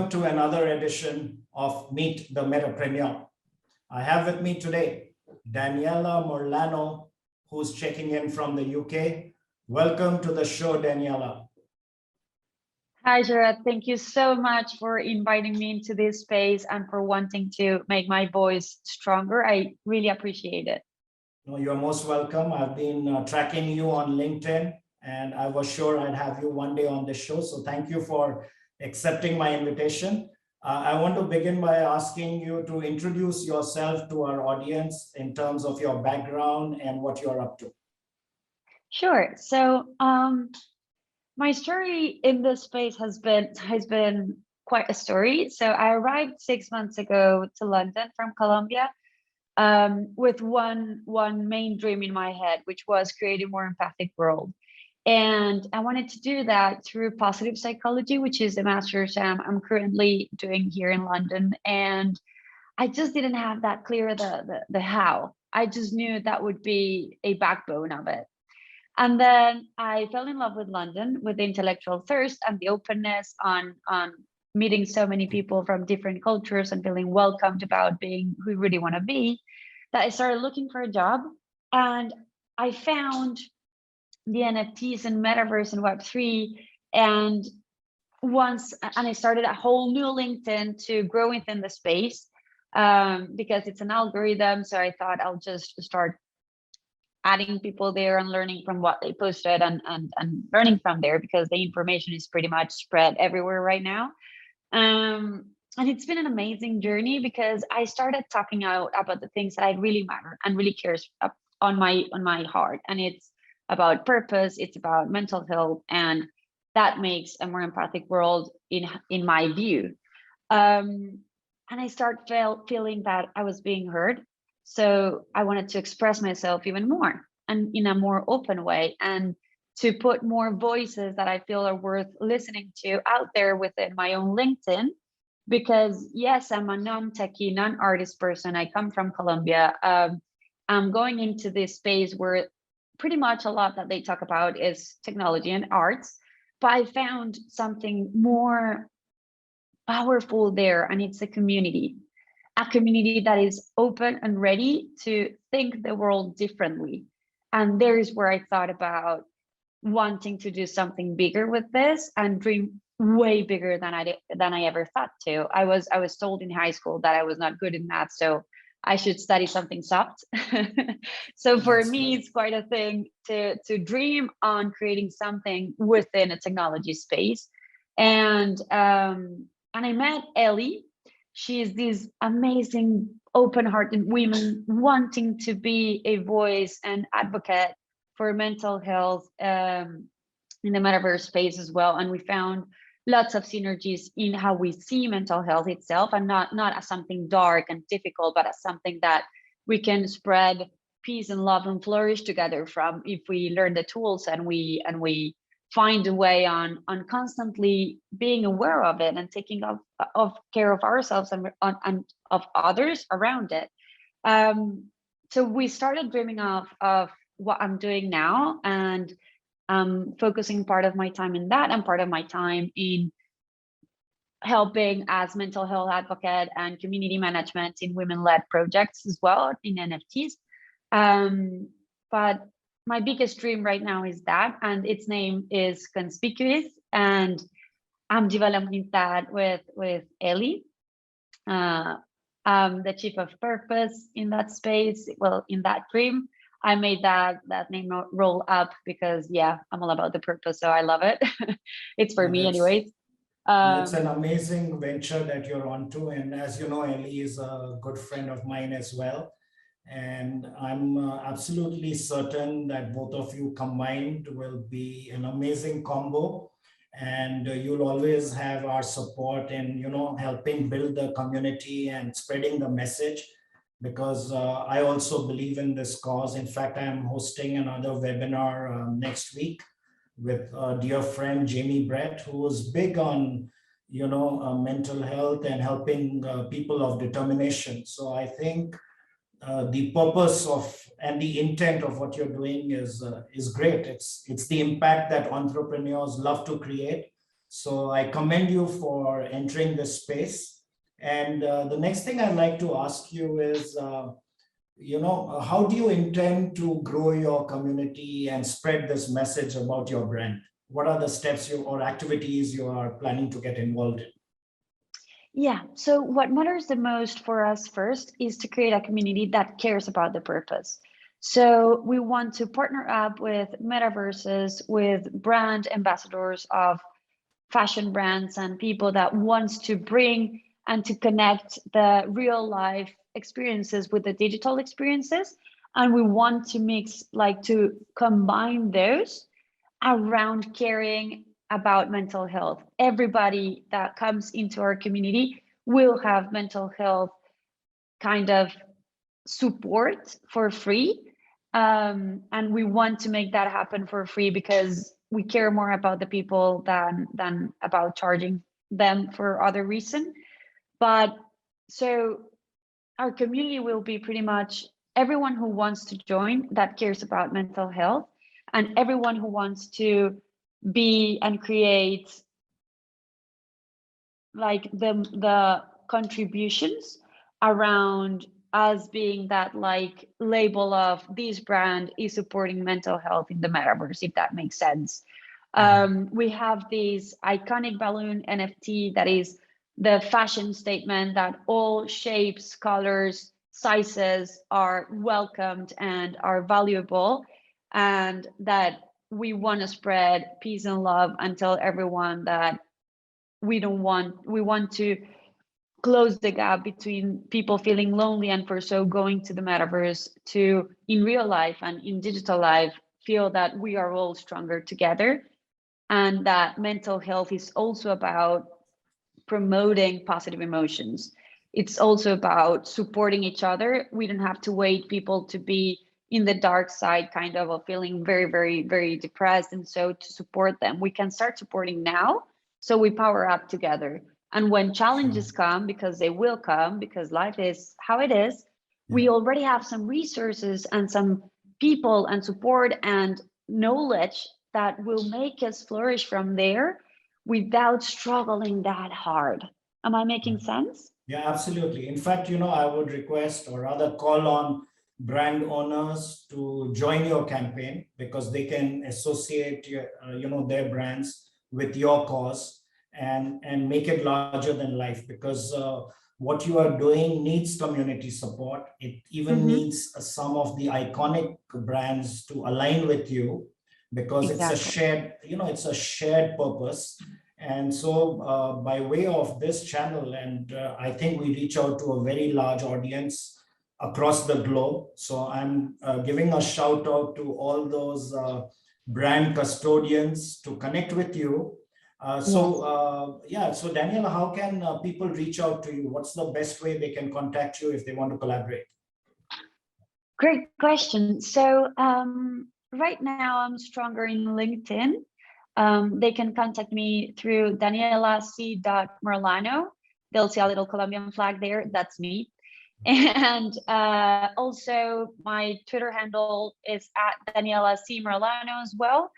welcome to another edition of Meet the Metapreneur. I have with me today Daniela Merlano, who's checking in from the UK. Welcome to the show, Daniela. Hi, Gerard. Thank you so much for inviting me into this space and for wanting to make my voice stronger. I really appreciate it. No, you're most welcome. I've been tracking you on LinkedIn, and I was sure I'd have you one day on the show. So thank you for accepting my invitation. I want to begin by asking you to introduce yourself to our audience in terms of your background and what you're up to. Sure. So my story in this space has been quite a story. So I arrived 6 months ago to London from Colombia with one main dream in my head, which was create a more empathic world. And I wanted to do that through positive psychology, which is the master's I'm currently doing here in London. And I just didn't have that clear the how. I just knew that would be a backbone of it. And then I fell in love with London, with the intellectual thirst and the openness on meeting so many people from different cultures and feeling welcomed about being who we really want to be, that I started looking for a job. And I found the NFTs and metaverse and Web3. And I started a whole new LinkedIn to grow within the space because it's an algorithm. So I thought I'll just start adding people there and learning from what they posted and learning from there, because the information is pretty much spread everywhere right now. And it's been an amazing journey because I started talking out about the things that I really matter and really cares on my heart. And it's about purpose, it's about mental health, and that makes a more empathic world in my view. And I started feeling that I was being heard. So I wanted to express myself even more and in a more open way, and to put more voices that I feel are worth listening to out there within my own LinkedIn. Because yes, I'm a non-techie, non-artist person. I come from Colombia. I'm going into this space where pretty much a lot that they talk about is technology and arts, but I found something more powerful there, and it's a community that is open and ready to think the world differently. And there's where I thought about wanting to do something bigger with this and dream way bigger than I ever thought to. I was told in high school that I was not good in math, so I should study something soft. So for me, it's quite a thing to dream on creating something within a technology space. And I met Ellie. She is this amazing, open-hearted woman wanting to be a voice and advocate for mental health in the metaverse space as well. And we found lots of synergies in how we see mental health itself, and not as something dark and difficult, but as something that we can spread peace and love and flourish together from if we learn the tools and we find a way on constantly being aware of it and taking of care of ourselves and of others around it. So we started dreaming of what I'm doing now, and focusing part of my time in that and part of my time in helping as mental health advocate and community management in women-led projects as well in NFTs. But my biggest dream right now is that, and its name is Conspicuous, and I'm developing that with Ellie. The chief of purpose in that space. Well, in that dream, I made that name roll up because yeah, I'm all about the purpose, so I love it. It's for me anyways. It's an amazing venture that you're onto, and as you know, Ellie is a good friend of mine as well. And I'm absolutely certain that both of you combined will be an amazing combo, and you'll always have our support in helping build the community and spreading the message, because I also believe in this cause. In fact, I am hosting another webinar next week with a dear friend, Jamie Brett, who is big on mental health and helping people of determination. So I think the purpose of and the intent of what you're doing is great. It's the impact that entrepreneurs love to create, So I commend you for entering this space. And the next thing I'd like to ask you is, how do you intend to grow your community and spread this message about your brand? What are the steps or activities you are planning to get involved in? Yeah, so what matters the most for us first is to create a community that cares about the purpose. So we want to partner up with metaverses, with brand ambassadors of fashion brands and people that wants to bring and to connect the real life experiences with the digital experiences. And we want to mix, like to combine those around caring about mental health. Everybody that comes into our community will have mental health kind of support for free. And we want to make that happen for free because we care more about the people than about charging them for other reason. But so our community will be pretty much everyone who wants to join that cares about mental health, and everyone who wants to be and create like the contributions around us being that like label of this brand is supporting mental health in the metaverse, if that makes sense. Yeah. We have this iconic balloon NFT that is the fashion statement that all shapes, colors, sizes are welcomed and are valuable, and that we want to spread peace and love and tell everyone that we want to close the gap between people feeling lonely and for so going to the metaverse to in real life and in digital life feel that we are all stronger together, and that mental health is also about promoting positive emotions. It's also about supporting each other. We don't have to wait people to be in the dark side kind of feeling very, very, very depressed. And so to support them, we can start supporting now. So we power up together. And when Sure. challenges come, because they will come, because life is how it is, we Yeah. already have some resources and some people and support and knowledge that will make us flourish from there without struggling that hard. Am I making sense? Yeah, absolutely. In fact, I would request or rather call on brand owners to join your campaign because they can associate their brands with your cause and make it larger than life because what you are doing needs community support. It even Mm-hmm. needs some of the iconic brands to align with you because Exactly. it's a shared purpose. And so, by way of this channel, and I think we reach out to a very large audience across the globe. So, I'm giving a shout out to all those brand custodians to connect with you. Yes. Yeah, so Daniela, how can people reach out to you? What's the best way they can contact you if they want to collaborate? Great question. So right now I'm stronger in LinkedIn. They can contact me through Daniela C. Merlano. They'll see a little Colombian flag there. That's me. And also my Twitter handle is at Daniela C. Merlano as well.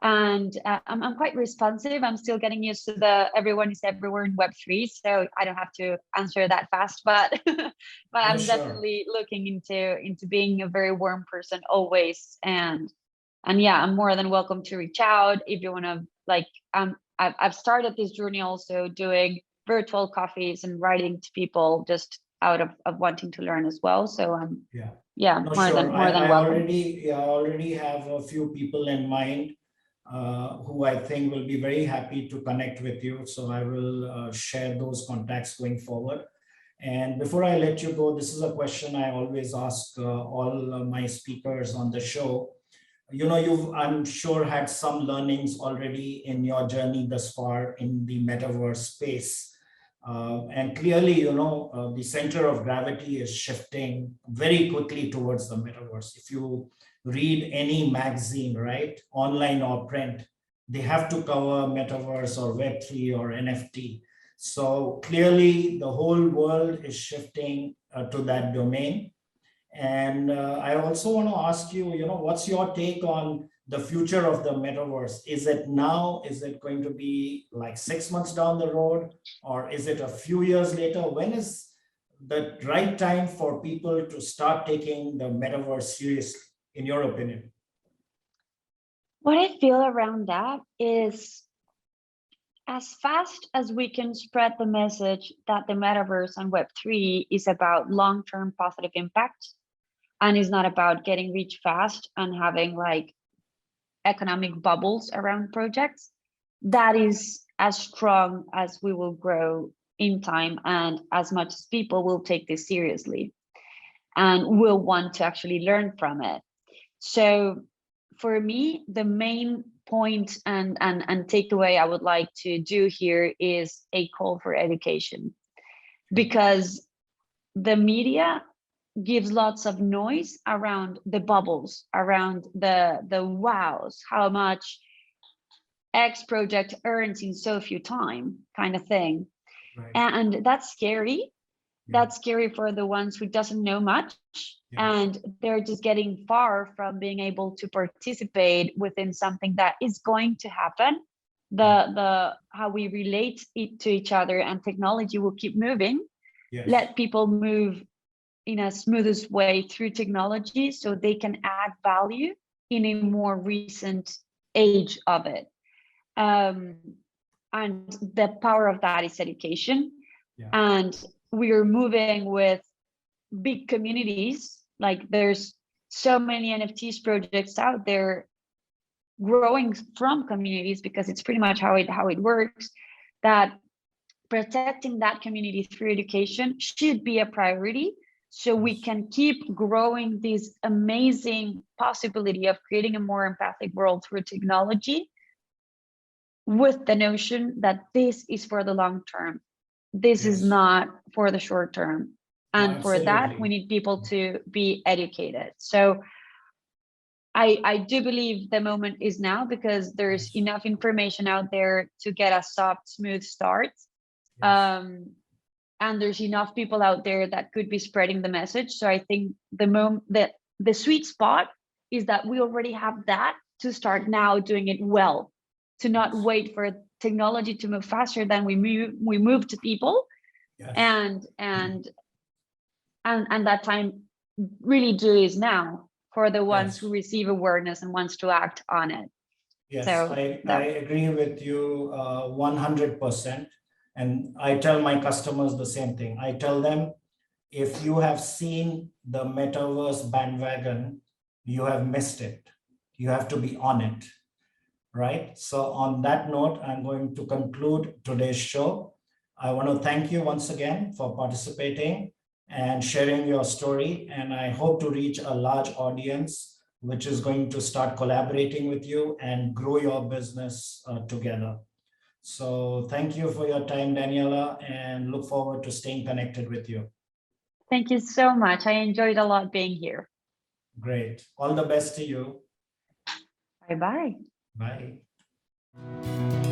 And I'm quite responsive. I'm still getting used to the everyone is everywhere in Web3, so I don't have to answer that fast. But but Yeah, I'm sure. definitely looking into being a very warm person always. And yeah, I'm more than welcome to reach out if you want to. Like I've started this journey also doing virtual coffees and writing to people just out of wanting to learn as well. So Yeah. yeah, No, sure. more than welcome. I already have a few people in mind who I think will be very happy to connect with you. So I will share those contacts going forward. And before I let you go, this is a question I always ask all my speakers on the show. I'm sure had some learnings already in your journey thus far in the metaverse space. And clearly, the center of gravity is shifting very quickly towards the metaverse. If you read any magazine, right, online or print, they have to cover metaverse or Web3 or NFT. So clearly, the whole world is shifting to that domain. And I also want to ask you, what's your take on the future of the metaverse? Is it now? Is it going to be like 6 months down the road? Or is it a few years later? When is the right time for people to start taking the metaverse seriously, in your opinion? What I feel around that is, as fast as we can spread the message that the metaverse and Web3 is about long-term positive impact and is not about getting rich fast and having like economic bubbles around projects, that is as strong as we will grow in time and as much as people will take this seriously and will want to actually learn from it. So for me, the main point and takeaway I would like to do here is a call for education, because the media gives lots of noise around the bubbles, around the wows, how much X project earns in so few time kind of thing. Right. And that's scary. Yeah. That's scary for the ones who doesn't know much, and they're just getting far from being able to participate within something that is going to happen. The how we relate it to each other and technology will keep moving. Yes. Let people move in a smoothest way through technology so they can add value in a more recent age of it. And the power of that is education. Yeah. And we're moving with big communities. Like there's so many NFTs projects out there growing from communities, because it's pretty much how it works, that protecting that community through education should be a priority, so we can keep growing this amazing possibility of creating a more empathic world through technology, with the notion that this is for the long term. This is not for the short term. And for that, we need people to be educated. So I do believe the moment is now, because there's enough information out there to get a soft, smooth start. And there's enough people out there that could be spreading the message. So I think the sweet spot is that we already have that to start now doing it well, to not wait for technology to move faster than we move to people. And that time really is now for the ones who receive awareness and wants to act on it. Yes, So I agree with you 100%. And I tell my customers the same thing. I tell them, if you have seen the metaverse bandwagon, you have missed it. You have to be on it, right? So on that note, I'm going to conclude today's show. I want to thank you once again for participating and sharing your story. And I hope to reach a large audience, which is going to start collaborating with you and grow your business together. So thank you for your time, Daniela, and look forward to staying connected with you. Thank you so much. I enjoyed a lot being here. Great. All the best to you. Bye-bye. Bye.